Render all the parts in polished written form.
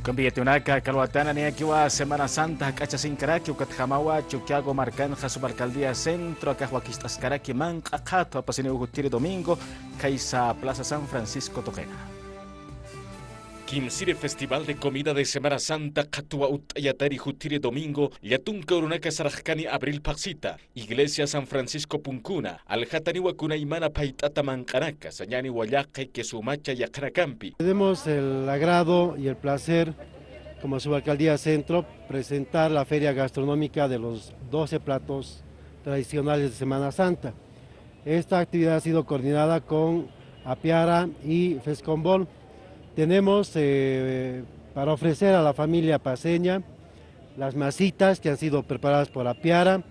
Con Villetunaca, Calhuatana, Niaquiwa, Semana Santa, Cachasincaraqui, Ucatjamawa, Chuquiago, Marcanja, Subalcaldía Centro, Acahuaquistascaraqui, Mancajato, Apasineu Gutierre Domingo, Caiza, Plaza San Francisco, Toquena. Quincire Festival de Comida de Semana Santa, Catua Utayatari Jutire Domingo, Yatunca Urunaca Sarajcani Abril Paxita, Iglesia San Francisco Puncuna, Aljataniwa Kunaimana Paitata Mancaraca, Sañani Huayaque, Quesumacha y Acracampi. Tenemos el agrado y el placer, como Subalcaldía Centro, presentar la feria gastronómica de los 12 platos tradicionales de Semana Santa. Esta actividad ha sido coordinada con Apiara y Fescombol. Tenemos para ofrecer a la familia paceña las masitas que han sido preparadas por Apiara,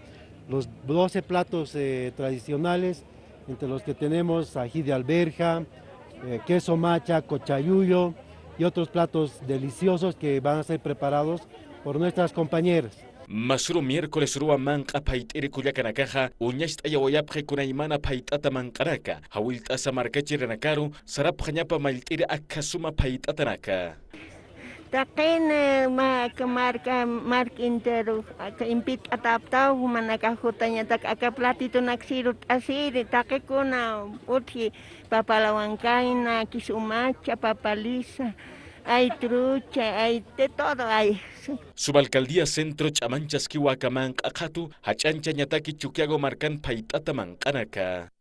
los 12 platos tradicionales, entre los que tenemos ají de alberja, queso macha, cochayuyo y otros platos deliciosos que van a ser preparados por nuestras compañeras. Masuro miércoles rua manca paitere Culiacanacaja, uñast ayahuayapje kunaimana paitata mancaraca, hawiltasa marcachi renakaru, sarap jañapa mailtire akasuma paitatanaka. Takin mark intero impit ataptau manakahutanya tak akaplatito naksirut asiri takikuna uthi papalawankaina kisumacha papalisa. Hay trucha, hay de todo hay. Subalcaldía Centro Chamanchas Kiwakaman Akatu, Hachancha Ñataki Chuquiago Marcan Paitata Mancanaka.